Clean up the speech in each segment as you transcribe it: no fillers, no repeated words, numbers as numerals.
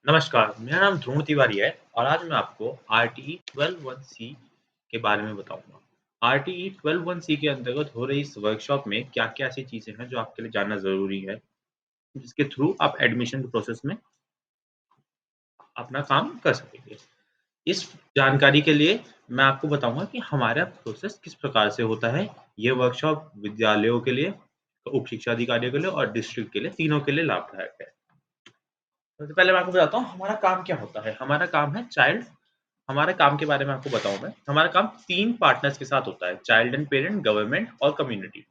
नमस्कार, मेरा नाम ध्रुव तिवारी है और आज मैं आपको आरटीई 12(1)सी के बारे में बताऊँगा। आरटीई 12(1)सी के अंतर्गत हो रही इस वर्कशॉप में क्या-क्या ऐसी चीज़ें हैं जो आपके लिए जानना ज़रूरी है, जिसके थ्रू आप एडमिशन के प्रोसेस में अपना काम कर सकेंगे। इस जानकारी के लिए मैं आपको बताऊँगा कि हमारा प्रोसेस किस प्रकार से होता है। ये वर्कशॉप विद्यालयों के लिए, उप शिक्षा अधिकारियों के लिए और डिस्ट्रिक्ट के लिए, तीनों के लिए लाभदायक है। सबसे पहले मैं आपको बताता हूँ हमारा काम क्या होता है। हमारे काम के बारे में आपको बताऊँ मैं। हमारा काम 3 पार्टनर्स के साथ होता है, चाइल्ड एंड पेरेंट, गवर्नमेंट और कम्युनिटी।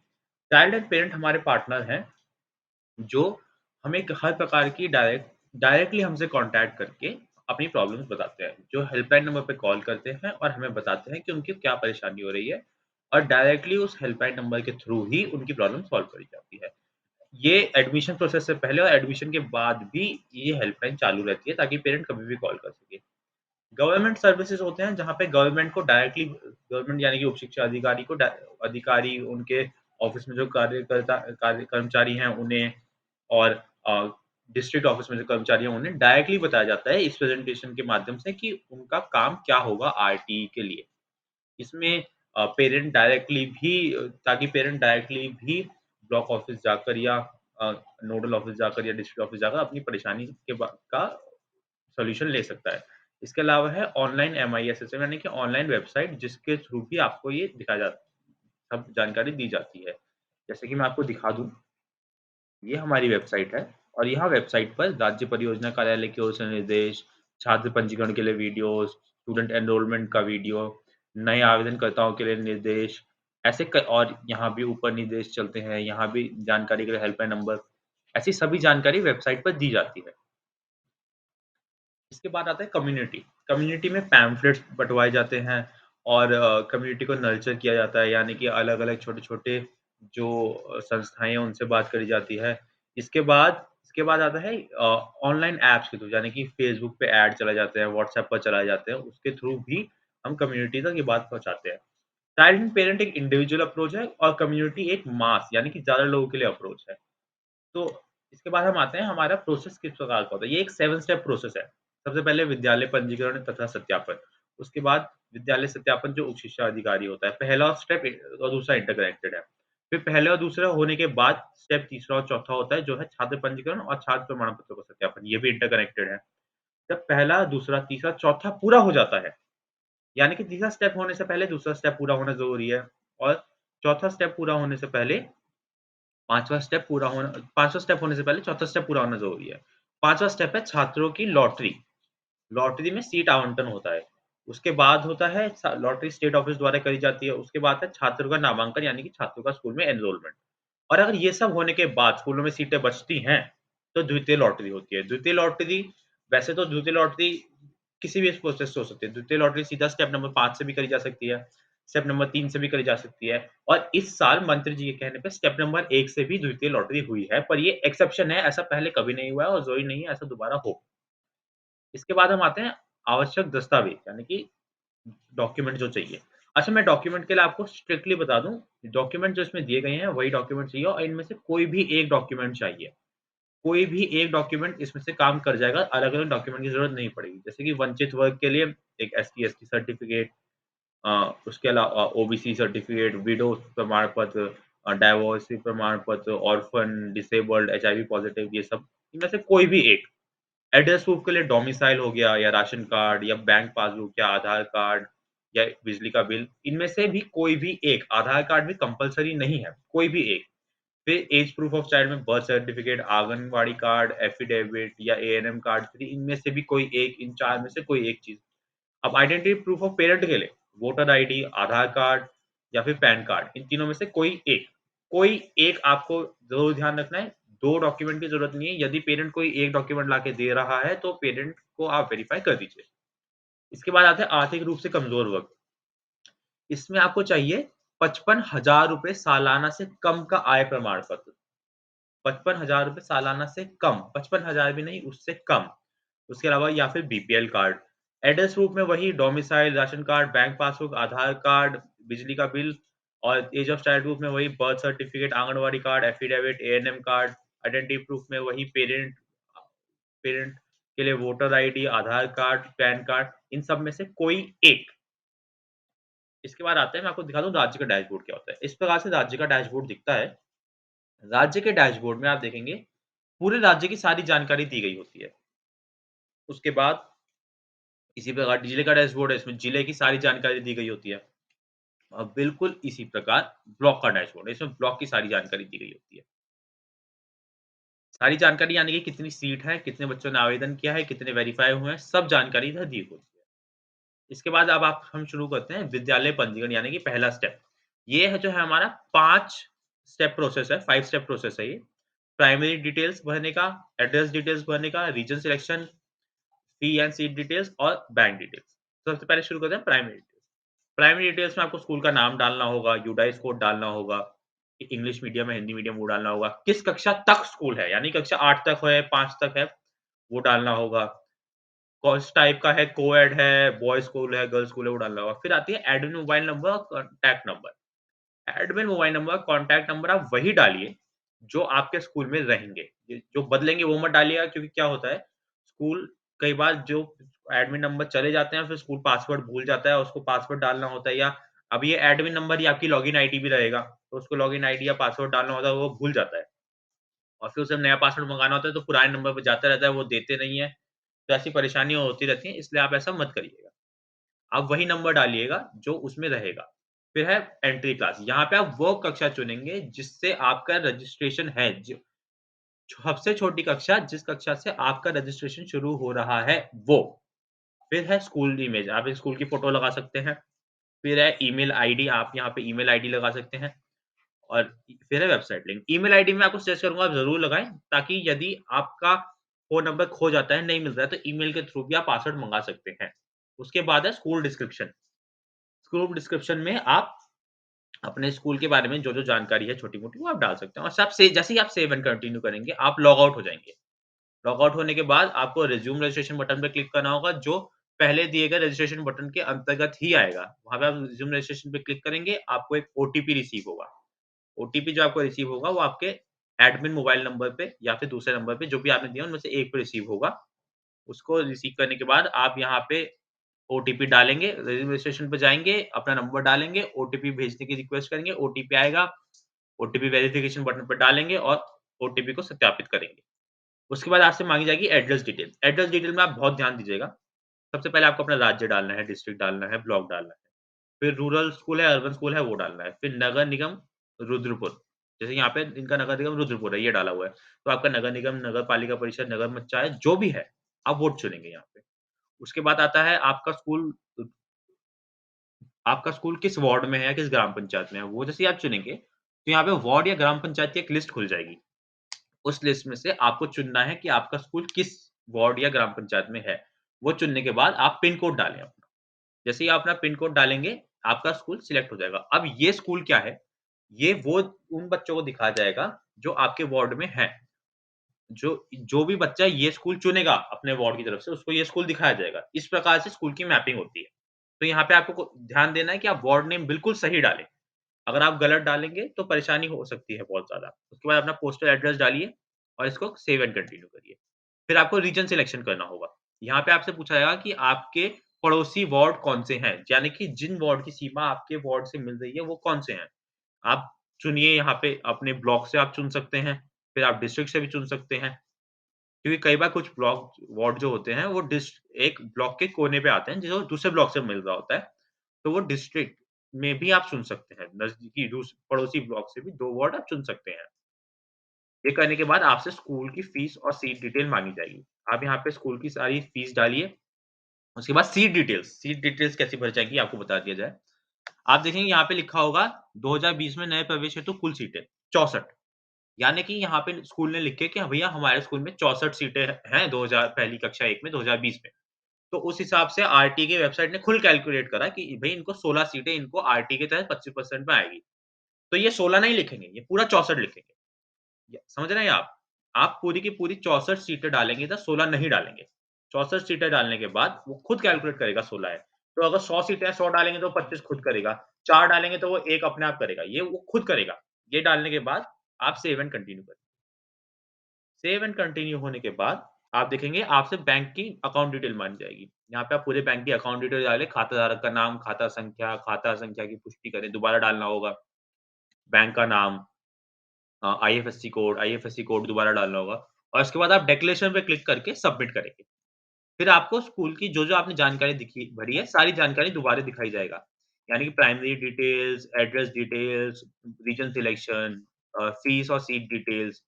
चाइल्ड एंड पेरेंट हमारे पार्टनर हैं, जो हमें हर प्रकार की डायरेक्टली हमसे कॉन्टैक्ट करके अपनी प्रॉब्लम्स बताते हैं। जो हेल्पलाइन नंबर पे कॉल करते हैं और हमें बताते हैं कि उनकी क्या परेशानी हो रही है और डायरेक्टली उस हेल्पलाइन नंबर के थ्रू ही उनकी प्रॉब्लम सॉल्व करी जाती है। ये एडमिशन प्रोसेस से पहले और एडमिशन के बाद भी ये हेल्पलाइन चालू रहती है ताकि पेरेंट कभी भी कॉल कर सके। गवर्नमेंट सर्विसेज होते हैं जहाँ पे गवर्नमेंट को डायरेक्टली गवर्नमेंट यानी कि उप शिक्षा अधिकारी को अधिकारी उनके ऑफिस में जो कार्य कर्मचारी हैं उन्हें और अ, डिस्ट्रिक्ट ऑफिस में जो कर्मचारी हैं उन्हें डायरेक्टली बताया जाता है इस प्रेजेंटेशन के माध्यम से कि उनका काम क्या होगा आरटीई के लिए। इसमें ताकि पेरेंट डायरेक्टली भी ब्लॉक ऑफिस जाकर या अ, नोडल ऑफिस जाकर या डिस्ट्रिक्ट ऑफिस जाकर अपनी परेशानी का सॉल्यूशन ले सकता है। इसके अलावा है ऑनलाइन एमआईएस सिस्टम यानी कि ऑनलाइन वेबसाइट जिसके थ्रू भी आपको ये दिखाया जा सब जानकारी दी जाती है। जैसे कि मैं आपको दिखा दूँ, ये हमारी वेबसाइट है और यहाँ वेबसाइट पर राज्य परियोजना कार्यालय की ओर से निर्देश, छात्र पंजीकरण के लिए वीडियोज़, स्टूडेंट एनरोलमेंट का वीडियो, नए आवेदनकर्ताओं के लिए निर्देश, ऐसे क और यहाँ भी ऊपर निर्देश चलते हैं, यहाँ भी जानकारी के लिए हेल्पलाइन नंबर, ऐसी सभी जानकारी वेबसाइट पर दी जाती है। इसके बाद आता है कम्युनिटी। कम्युनिटी में पैम्फलेट्स बँटवाए जाते हैं और कम्युनिटी को नर्चर किया जाता है, यानी कि अलग-अलग छोटे-छोटे जो संस्थाएँ हैं, उनसे बात करी जाती है। इसके बाद आता है ऑनलाइन ऐप्स के थ्रू, यानी कि फ़ेसबुक पे ऐड चलाए जाते हैं, व्हाट्सएप पर चलाए जाते हैं, उसके थ्रू भी हम कम्युनिटी तक ये बात पहुँचाते हैं। चाइल्ड एंड पेरेंट एक इंडिविजुअल अप्रोच है और कम्युनिटी एक मास यानी कि ज़्यादा लोगों के लिए अप्रोच है। तो इसके बाद हम आते हैं हमारा प्रोसेस किस प्रकार का होता है। ये एक 7 स्टेप प्रोसेस है। सबसे पहले विद्यालय पंजीकरण तथा सत्यापन। उसके बाद विद्यालय सत्यापन जो उप शिक्षा अधिकारी होता है। पहला स्टेप और दूसरा इंटरकनेक्टेड है। फिर पहले और दूसरा होने के बाद स्टेप तीसरा और चौथा होता है जो है छात्र पंजीकरण और छात्र प्रमाण पत्रों का सत्यापन। ये भी इंटरकनेक्टेड है। जब पहला, दूसरा, तीसरा, चौथा पूरा हो जाता है, यानी कि तीसरा स्टेप होने से पहले दूसरा स्टेप पूरा होना ज़रूरी है और चौथा स्टेप पूरा होने से पहले 5वां स्टेप होने से पहले चौथा स्टेप पूरा होना ज़रूरी है। 5वां स्टेप है छात्रों की लॉटरी। लॉटरी में सीट आवंटन होता है। उसके बाद होता है लॉटरी स्टेट ऑफिस द्वारा करी जाती है। उसके बाद है छात्रों का नामांकन यानी कि छात्रों का स्कूल में एनरोलमेंट। और अगर ये सब होने के बाद स्कूलों में सीटें बचती हैं, तो द्वितीय लॉटरी होती है। द्वितीय लॉटरी किसी भी प्रोसेस से हो सकती है। द्वितीय लॉटरी सीधा स्टेप नंबर 5 से भी करी जा सकती है, स्टेप नंबर 3 से भी करी जा सकती है और इस साल मंत्री जी के कहने पे स्टेप नंबर 1 से भी द्वितीय लॉटरी हुई है, पर ये एक्सेप्शन है, ऐसा पहले कभी नहीं हुआ है और ज़रूरी नहीं है ऐसा दोबारा हो। इसके बाद हम आते हैं आवश्यक दस्तावेज़ यानी कि डॉक्यूमेंट जो चाहिए। अच्छा, मैं डॉक्यूमेंट के लिए आपको स्ट्रिक्टली बता दूँ, डॉक्यूमेंट जो इसमें दिए गए हैं वही डॉक्यूमेंट चाहिए और इनमें से कोई भी एक डॉक्यूमेंट चाहिए। कोई भी एक डॉक्यूमेंट इसमें से काम कर जाएगा, अलग-अलग डॉक्यूमेंट की ज़रूरत नहीं पड़ेगी। जैसे कि वंचित वर्ग के लिए एक एसटी-एसटी सर्टिफ़िकेट, उसके अलावा ओबीसी सर्टिफ़िकेट, विडो प्रमाण पत्र, डाइवोर्सी प्रमाण पत्र, ऑर्फन, डिसेबल्ड, एचआईवी पॉज़िटिव, ये सब इनमें से कोई भी एक। एड्रेस प्रूफ के लिए डोमिसाइल हो गया या राशन कार्ड या बैंक पासबुक या आधार कार्ड या बिजली का बिल, इनमें से भी कोई भी एक, आधार कार्ड भी कंपल्सरी नहीं है, कोई भी एक। फिर एज प्रूफ ऑफ चाइल्ड में birth certificate, anganwadi card, affidavit या एएनएम कार्ड 3, इनमें से भी कोई एक, इन 4 में से कोई एक चीज़। अब आइडेंटिटी प्रूफ ऑफ पेरेंट के लिए वोटर आईडी, आधार कार्ड या फिर पैन कार्ड, इन तीनों में से कोई एक आपको ज़रूर ध्यान रखना है, 2 डॉक्यूमेंट की ज़रूरत नहीं है, यदि पेरेंट कोई एक डॉक्यूमेंट लाके दे रहा है, तो पेरेंट को आप वेरीफाई कर दीजिए। इसके बाद आते हैं आर्थिक रूप से कमज़ोर वर्ग। इसमें आपको चाहिए 55,000 रुपए सालाना से कम का आय प्रमाण पत्र। 55,000 रुपए सालाना से कम, 55,000 भी नहीं, उससे कम। उसके अलावा या फिर बीपीएल कार्ड। एड्रेस प्रूफ में वही domicile, ration card, bank passbook, Aadhaar card, बिजली का बिल और एज ऑफ चाइल्ड प्रूफ में वही birth certificate, anganwadi card, affidavit, ANM card, identity proof में वही पेरेंट के लिए वोटर आईडी, आधार कार्ड, पैन कार्ड, इन सब में से कोई एक। इसके बाद आता है, मैं आपको दिखाता हूँ राज्य का डैशबोर्ड क्या होता है। इस प्रकार से राज्य का डैशबोर्ड दिखता है। राज्य के डैशबोर्ड में आप देखेंगे पूरे राज्य की सारी जानकारी दी गई होती है। उसके बाद इसी प्रकार जिले का डैशबोर्ड है, इसमें जिले की सारी जानकारी दी गई होती है। और बिल्कुल इसी प्रकार ब्लॉक का डैशबोर्ड है, इसमें ब्लॉक की सारी जानकारी दी गई होती है। सारी जानकारी यानी कि कितनी सीट है, कितने बच्चों ने आवेदन किया है, कितने वेरीफाई हुए हैं, सब जानकारी इधर दी होती है। इसके बाद अब आप हम शुरू करते हैं विद्यालय पंजीकरण यानी कि पहला स्टेप। ये है जो है हमारा 5 स्टेप प्रोसेस है, 5 स्टेप प्रोसेस है ये। प्राइमरी डिटेल्स भरने का, एड्रेस डिटेल्स भरने का, region selection, fee and seat details और बैंक डिटेल्स। सबसे पहले शुरू करते हैं प्राइमरी डिटेल्स। प्राइमरी डिटेल्स में आपको स्कूल का नाम डालना होगा, यूडाइस कोड डालना होगा, कि इंग्लिश मीडियम है, हिंदी मीडियम वो डालना होगा, किस कक्षा तक स्कूल है, यानी कक्षा 8 तक है, 5 तक है, वो डालना होगा। कौन-स टाइप का है, को-एड है, बॉयज़ स्कूल है, गर्ल्स स्कूल है, वो डालना होगा। फिर आती है एडमिन मोबाइल नंबर और contact number. Admin mobile number, contact number आप वही डालिए, जो आपके स्कूल में रहेंगे। ये जो बदलेंगे वो मत डालिएगा, क्योंकि क्या होता है, स्कूल कई बार जो एडमिन नंबर चले जाते हैं, फिर स्कूल पासवर्ड भूल जाता है, उसको पासवर्ड डालना होता है, या अब ये एडमिन नंबर ही आपकी लॉगिन आईडी भी रहेगा, तो उसको लॉगिन आईडी या पासवर्ड डालना होता है, वो भूल जाता है। और फिर उसे नया पासवर्ड मंगाना होता है, तो पुराने नंबर पे जाता रहता है, वो देते नहीं है, तो ऐसी परेशानियाँ होती रहती हैं, इसलिए आप ऐसा मत करिएगा। आप वही नंबर डालिएगा जो उसमें रहेगा। फिर है एंट्री क्लास, यहाँ पे आप वो कक्षा चुनेंगे जिससे आपका रजिस्ट्रेशन है, जो सबसे छोटी कक्षा जिस कक्षा से आपका रजिस्ट्रेशन शुरू हो रहा है वो। फिर है स्कूल इमेज, आप एक स्कूल की फ़ोटो लगा सकते हैं। फिर है ईमेल आईडी, आप यहाँ पे ईमेल आईडी लगा सकते हैं और फिर है वेबसाइट लिंक। ईमेल आईडी मैं आपको सजेस्ट करूँगा आप ज़रूर लगाएँ, ताकि यदि आपका फ़ोन नंबर खो जाता है, नहीं मिलता है, तो ईमेल के थ्रू भी आप पासवर्ड मँगा सकते हैं। उसके बाद है स्कूल डिस्क्रिप्शन। स्कूल डिस्क्रिप्शन में आप अपने स्कूल के बारे में जो-जो जानकारी है छोटी-मोटी वो आप डाल सकते हैं और सब से जैसे ही आप सेव एंड कंटिन्यू करेंगे, आप लॉग आउट हो जाएँगे। लॉग आउट होने के बाद आपको रिज़्यूम रजिस्ट्रेशन बटन पे क्लिक करना होगा, जो पहले दिए गए रजिस्ट्रेशन बटन के अंतर्गत ही आएगा। वहाँ पे आप रिज़्यूम रजिस्ट्रेशन पे क्लिक करेंगे, आपको एक ओटीपी रिसीव होगा। ओटीपी जो आपको रिसीव होगा, वो आपके एडमिन मोबाइल नंबर पे या फिर दूसरे नंबर पे, जो भी आपने दिया उनमें से एक पे रिसीव होगा। उसको रिसीव करने के बाद आप यहाँ पे ओटीपी डालेंगे, रजिस्ट्रेशन पे जाएँगे, अपना नंबर डालेंगे, ओटीपी भेजने की रिक्वेस्ट करेंगे, ओटीपी आएगा, ओटीपी वेरिफिकेशन बटन पे डालेंगे और ओटीपी को सत्यापित करेंगे। उसके बाद आपसे माँगी जाएगी एड्रेस डिटेल। एड्रेस डिटेल में आप बहुत ध्यान दीजिएगा। सबसे पहले आपको अपना राज्य डालना है, डिस्ट्रिक्ट डालना है, ब्लॉक डालना है। फिर रूरल स्कूल है, अर्बन स्कूल है, वो डालना है। फिर नगर निगम रुद्रपुर, जैसे यहाँ पे इनका नगर निगम रुद्रपुर है, ये डाला हुआ है। तो आपका नगर निगम, नगर पालिका परिषद, नगर पंचायत जो भी है, आप वोट चुनेंगे यहाँ पे। उसके बाद आता है आपका स्कूल किस वार्ड में है या किस ग्राम पंचायत में है, वो जैसे ही आप चुनेंगे, तो यहाँ पे वार्ड या ग्राम पंचायत की एक लिस्ट खुल जाएगी। उस लिस्ट में से आपको चुनना है कि आपका स्कूल किस वार्ड या ग्राम पंचायत में है। वो चुनने के बाद आप पिन कोड डालें अपना। जैसे ही आप अपना पिन कोड डालेंगे, आपका स्कूल सिलेक्ट हो जाएगा। अब ये स्कूल क्या है, ये वो उन बच्चों को दिखाया जाएगा जो आपके वार्ड में हैं। जो जो भी बच्चा ये स्कूल चुनेगा अपने वार्ड की तरफ से, उसको ये स्कूल दिखाया जाएगा। इस प्रकार से स्कूल की मैपिंग होती है। तो यहाँ पे आपको ध्यान देना है कि आप वार्ड नेम बिल्कुल सही डालें। अगर आप गलत डालेंगे तो परेशानी हो सकती है बहुत ज़्यादा। उसके बाद अपना पोस्टल एड्रेस डालिए और इसको सेव एंड कंटिन्यू करिए। फिर आपको रीजन सिलेक्शन करना होगा। यहाँ पे आपसे पूछा जाएगा कि आपके पड़ोसी वार्ड कौन से हैं? यानी कि जिन वार्ड की सीमा आपके वार्ड से मिल रही है, वो कौन से हैं? आप चुनिए यहाँ पे अपने ब्लॉक से आप चुन सकते हैं, फिर आप डिस्ट्रिक्ट से भी चुन सकते हैं। क्योंकि कई बार कुछ ब्लॉक वार्ड जो होते हैं, वो एक ब्लॉक के कोने पे आते हैं, जो दूसरे ब्लॉक से मिल रहा होता है। तो वो डिस्ट्रिक्ट में भी आप चुन सकते हैं। नज़दीकी पड़ोसी ब्लॉक से भी 2 वार्ड आप चुन सकते हैं। ये करने के बाद आपसे स्कूल की फीस और सीट डिटेल माँगी जाएगी। आप यहाँ पे स्कूल की सारी फीस डालिए। उसके बाद सीट डिटेल्स कैसे भरी जाएँगी आपको बता दिया जाए। आप देखेंगे यहाँ पे लिखा होगा 2020 में नए प्रवेश हेतु कुल सीटें 64। यानी कि यहाँ पे स्कूल ने लिखे कि हाँ भैया हमारे स्कूल में 64 सीटें हैं 2000 पहली कक्षा 1 में 2020 में। तो उस हिसाब से आरटी की वेबसाइट ने खुद कैलकुलेट करा कि भई इनको 16 सीटें इनको आरटी के तहत 25% में आएगी। तो ये 16 नहीं लिखेंगे, ये पूरा 64 लिखेंगे। समझ रहे हैं आप? आप पूरी की पूरी 64 सीटें डालेंगे इधर 16 नहीं डालेंगे। 64 सीटें डालने के बाद वो खुद कैलकुलेट करेगा 16 है। तो अगर 100 सीटें हैं 100 डालेंगे तो 25 खुद करेगा। 4 डालेंगे तो वो 1 अपने आप करेगा। ये वो खुद करेगा। ये डालने के बाद आप सेव एंड कंटिन्यू करें। सेव एंड कंटिन्यू होने के बाद आप देखेंगे आपसे बैंक की अकाउंट डिटेल माँगी जाएगी। यहाँ पे आप पूरे बैंक की अकाउंट डिटेल डालें, खाताधारक का नाम, खाता संख्या की पुष्टि करें, दोबारा डालना होगा, बैंक का नाम, आईएफएससी कोड दोबारा डालना होगा और उसके बाद आप डिक्लेरेशन पे क्लिक करके सबमिट करेंगे। फिर आपको स्कूल की जो-जो आपने जानकारी दिखी भरी है, सारी जानकारी दोबारा दिखाई जाएगा। यानी कि primary details, address details, region selection, fees और सीट डिटेल्स।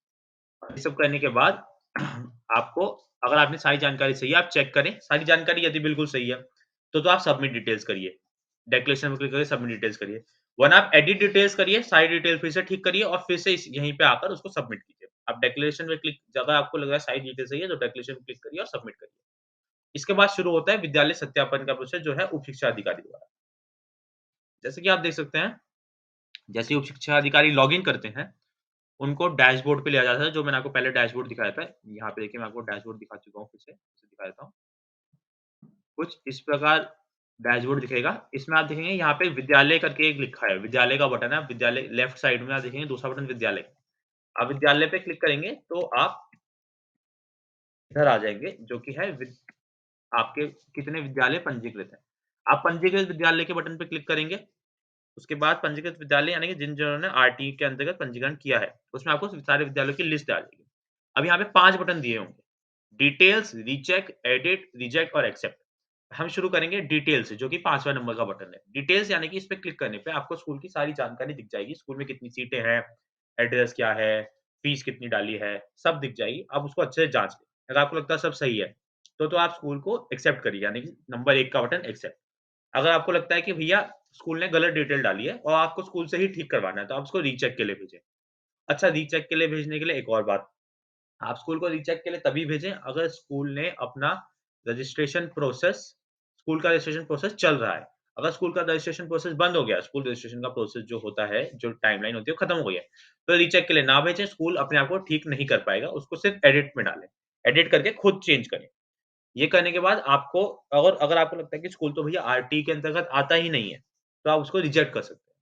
ये सब करने के बाद आपको अगर आपने सारी जानकारी सही है, आप चेक करें, सारी जानकारी यदि बिल्कुल सही है, तो आप सबमिट डिटेल्स करिए। डिक्लेरेशन में क्लिक करके सबमिट डिटेल्स करिए। वरना आप एडिट डिटेल्स करिए, सारी डिटेल फिर से ठीक करिए और फिर से इस यहीं पे आकर उसको सबमिट कीजिए। आप डिक्लेरेशन में क्लिक अगर आपको लग रहा है सारी डिटेल सही है, तो डिक्लेरेशन में क्लिक करिए और सबमिट करिए। इसके बाद शुरू होता है विद्यालय सत्यापन का प्रोसेस जो है उप शिक्षा अधिकारी द्वारा। जैसे कि आप देख सकते हैं, जैसे ही उप शिक्षा अधिकारी लॉगिन करते हैं, उनको डैशबोर्ड पे लिया जाता है, जो मैंने आपको पहले डैशबोर्ड दिखाया था। यहाँ पे देखिए मैं आपको डैशबोर्ड दिखा चुका हूँ फिर से दिखा देता हूँ। कुछ इस प्रकार डैशबोर्ड दिखेगा। इसमें आप देखेंगे यहाँ पे विद्यालय करके एक लिखा है, विद्यालय का बटन है, विद्यालय लेफ्ट साइड में आप देखेंगे दूसरा बटन विद्यालय। आप विद्यालय पे क्लिक करेंगे तो आप इधर आ जाएँगे जो कि है आपके कितने विद्यालय पंजीकृत हैं। आप पंजीकृत विद्यालय के बटन पे क्लिक करेंगे, उसके बाद पंजीकृत विद्यालय यानी कि जिन्होंने आरटी के अंतर्गत पंजीकरण किया है, उसमें आपको सारे विद्यालयों की लिस्ट आ जाएगी। अब यहाँ पे 5 बटन दिए होंगे, डिटेल्स, रीचेक, एडिट, रिजेक्ट और एक्सेप्ट। हम शुरू करेंगे डिटेल से जो कि 5वाँ नंबर का बटन है। डिटेल्स यानी कि इस पे क्लिक करने पे आपको स्कूल की सारी जानकारी दिख जाएगी। स्कूल में कितनी सीटें हैं, एड्रेस क्या है, फीस कितनी डाली है, सब दिख जाएगी। आप उसको अच्छे से जाँच लें। अगर आपको लगता है सब सही है, तो आप स्कूल को एक्सेप्ट करिए यानी कि नंबर 1 का बटन एक्सेप्ट। अगर आपको लगता है कि भैया स्कूल ने गलत डिटेल डाली है और आपको स्कूल से ही ठीक करवाना है, तो आप उसको रीचेक के लिए भेजें। अच्छा रीचेक के लिए भेजने के लिए एक और बात, आप स्कूल को रीचेक के लिए तभी भेजें अगर स्कूल ने अपना रजिस्ट्रेशन प्रोसेस स्कूल का रजिस्ट्रेशन प्रोसेस चल रहा है। अगर स्कूल का रजिस्ट्रेशन प्रोसेस बंद हो गया, स्कूल रजिस्ट्रेशन का प्रोसेस जो होता है, जो टाइमलाइन होती है, वो खत्म हो गई है, तो रीचेक के लिए ना भेजें, स्कूल अपने आप को ठीक नहीं कर पाएगा, उसको सिर्फ एडिट में डालें। एडिट करके खुद चेंज करें। ये करने के बाद आपको अगर अगर आपको लगता है कि स्कूल तो भैया आरटी के अंतर्गत आता ही नहीं है, तो आप उसको रिजेक्ट कर सकते हैं।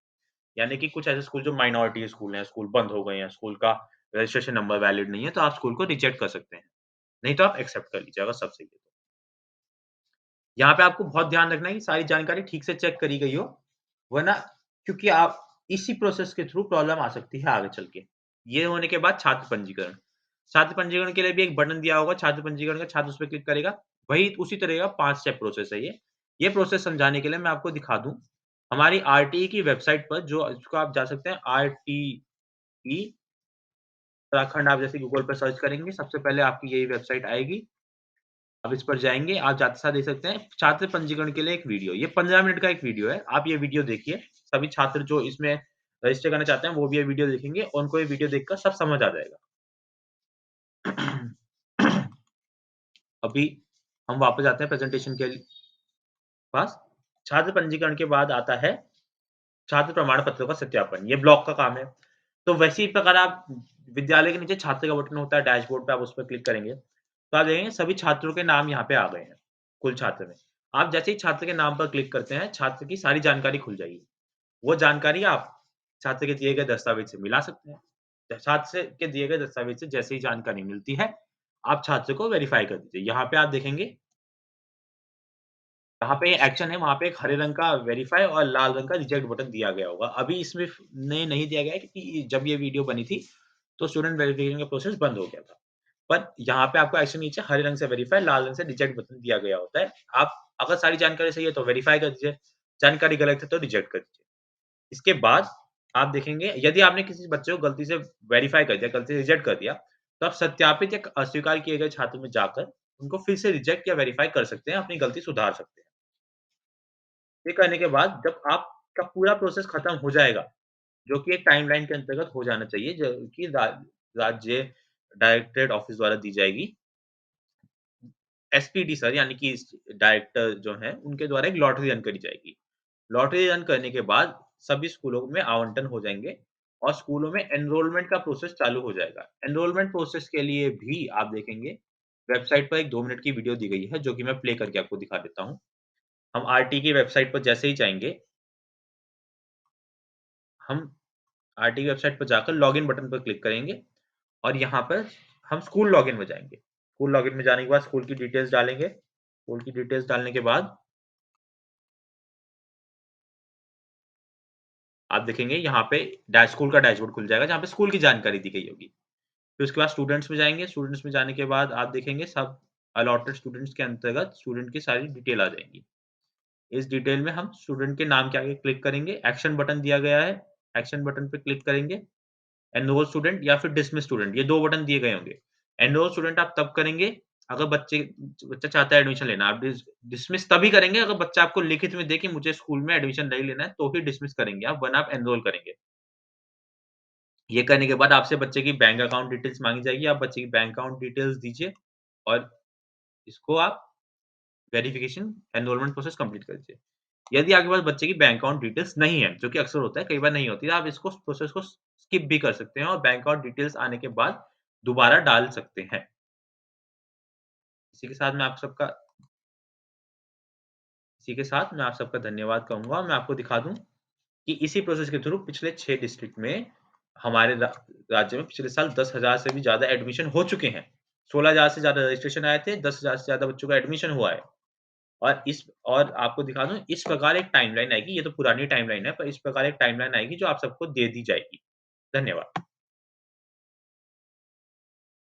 यानी कि कुछ ऐसे स्कूल जो माइनॉरिटी स्कूल हैं, स्कूल बंद हो गए हैं, स्कूल का रजिस्ट्रेशन नंबर वैलिड नहीं है, तो आप स्कूल को रिजेक्ट कर सकते हैं। नहीं तो आप एक्सेप्ट कर लीजिए अगर सब सही है तो। यहाँ पे आपको बहुत ध्यान रखना है कि सारी जानकारी ठीक से चेक करी गई हो, वरना क्योंकि आप इसी प्रोसेस के थ्रू प्रॉब्लम आ सकती है आगे चल के। ये होने के बाद छात्र पंजीकरण। छात्र पंजीकरण के लिए भी एक बटन दिया होगा, छात्र पंजीकरण का छात्र उस पे क्लिक करेगा। वही उसी तरह का 5 स्टेप प्रोसेस है ये। ये प्रोसेस समझाने के लिए मैं आपको दिखा दूँ, हमारी आरटीई की वेबसाइट पर जो इसको आप जा सकते हैं आरटीई उत्तराखंड आप जैसे गूगल पे सर्च करेंगे, सबसे पहले आपकी यही वेबसाइट आएगी। आप इस पर जाएँगे, आप जाते साथ देख सकते हैं छात्र पंजीकरण के लिए एक वीडियो, ये 15 मिनट का एक वीडियो है, आप ये वीडियो देखिए। सभी छात्र जो इसमें रजिस्टर करना चाहते हैं, वो भी ये वीडियो देखेंगे और उनको ये वीडियो देखकर सब समझ आ जाएगा। अभी हम वापस आते हैं प्रेज़ेंटेशन के पास। छात्र पंजीकरण के बाद आता है छात्र प्रमाण पत्रों का सत्यापन, ये ब्लॉक का काम है। तो वैसे ही प्रकार आप विद्यालय के नीचे छात्र का बटन होता है, डैशबोर्ड पे आप उस पे क्लिक करेंगे, तो आप देखेंगे सभी छात्रों के नाम यहाँ पे आ गए हैं, कुल छात्र में। आप जैसे ही छात्र के नाम पर क्लिक करते हैं, छात्र की सारी जानकारी खुल जाएगी। वो जानकारी आप छात्र के दिए गए दस्तावेज़ से मिला सकते हैं। छात्र से के दिए गए दस्तावेज़ से जैसे ही जानकारी मिलती है, आप छात्र को वेरीफ़ाई कर दीजिए। यहाँ पे आप देखेंगे जहाँ पे एक्शन है, वहाँ पे एक हरे रंग का वेरीफाई और लाल रंग का रिजेक्ट बटन दिया गया होगा। अभी इसमें ने नहीं दिया गया है क्योंकि जब ये वीडियो बनी थी, तो स्टूडेंट वेरिफिकेशन का प्रोसेस बंद हो गया था। पर यहाँ पे आपको एक्शन नीचे हरे रंग से वेरीफाई, लाल रंग से रिजेक्ट बटन दिया गया होता है। आप अगर सारी जानकारी सही है तो वेरीफाई कर दीजिए, जानकारी गलत है तो रिजेक्ट कर दीजिए। इसके बाद आप देखेंगे यदि आपने किसी बच्चे को गलती से वेरीफाई कर दिया, गलती से रिजेक्ट कर दिया, तो आप सत्यापित या अस्वीकार किए गए छात्र में जाकर उनको फिर से रिजेक्ट या वेरीफाई कर सकते हैं, अपनी गलती सुधार सकते हैं। ये करने के बाद जब आपका पूरा प्रोसेस खत्म हो जाएगा, जो कि एक टाइमलाइन के अंतर्गत हो जाना चाहिए, जो कि राज्य डायरेक्टरेट ऑफिस द्वारा दी जाएगी। एसपीडी सर यानी कि डायरेक्टर जो हैं, उनके द्वारा एक लॉटरी रन करी जाएगी। लॉटरी रन करने के बाद सभी स्कूलों में आवंटन हो जाएँगे और स्कूलों में एनरोलमेंट का प्रोसेस चालू हो जाएगा। एनरोलमेंट प्रोसेस के लिए भी आप देखेंगे, वेबसाइट पर एक 2 मिनट की वीडियो दी गई है, जो कि मैं प्ले करके आपको दिखा देता हूँ। हम आरटी की वेबसाइट पर जैसे ही जाएँगे, हम आरटी वेबसाइट पर जाकर लॉगिन बटन पर क्लिक करेंगे और यहाँ पर हम स्कूल लॉगिन में जाएँगे। स्कूल लॉगिन में जाने के बाद स्कूल की डिटेल्स डालेंगे। स्कूल की डिटेल्स डालने के बाद आप देखेंगे यहाँ पे स्कूल का डैशबोर्ड खुल जाएगा, जहाँ पे स्कूल की जानकारी दी गई होगी। फिर उसके बाद स्टूडेंट्स में जाएँगे, स्टूडेंट्स में जाने के बाद आप देखेंगे सब अलॉटेड स्टूडेंट्स के अंतर्गत स्टूडेंट की सारी डिटेल आ जाएँगी। इस डिटेल में हम स्टूडेंट के नाम के आगे क्लिक करेंगे, एक्शन बटन दिया गया है, एक्शन बटन पे क्लिक करेंगे, एनरोल स्टूडेंट या फिर डिसमिस स्टूडेंट, ये 2 बटन दिए गए होंगे। एनरोल स्टूडेंट आप तब करेंगे अगर बच्चा चाहता है एडमिशन लेना, आप डिसमिस तभी करेंगे अगर बच्चा आपको लिखित में दे कि मुझे स्कूल में एडमिशन नहीं लेना है, तो ही डिसमिस करेंगे आप, वरना आप एनरोल करेंगे। ये करने के बाद आपसे बच्चे की बैंक अकाउंट डिटेल्स माँगी जाएगी, आप बच्चे की बैंक अकाउंट डिटेल्स दीजिए और इसको आप वेरिफिकेशन एनरोलमेंट प्रोसेस कंप्लीट कर दीजिए। यदि आपके पास बच्चे की बैंक अकाउंट डिटेल्स नहीं है, जो कि अक्सर होता है, कई बार नहीं होती है, आप इसको प्रोसेस को स्किप भी कर सकते हैं और बैंक अकाउंट डिटेल्स आने के बाद दोबारा डाल सकते हैं। इसी के साथ मैं आप सबका इसी के साथ मैं आप सबका धन्यवाद कहूँगा और मैं आपको दिखा दूँ कि इसी प्रोसेस के थ्रू पिछले 6 डिस्ट्रिक्ट में हमारे राज्य में पिछले साल 10,000 से भी ज़्यादा एडमिशन हो चुके हैं। 16,000 से ज़्यादा रजिस्ट्रेशन आए थे, 10,000 से ज़्यादा बच्चों का एडमिशन हुआ है। और आपको दिखा दूँ इस प्रकार एक टाइमलाइन आएगी, ये तो पुरानी टाइमलाइन है, पर इस प्रकार एक टाइमलाइन आएगी जो आप सबको दे दी जाएगी। धन्यवाद।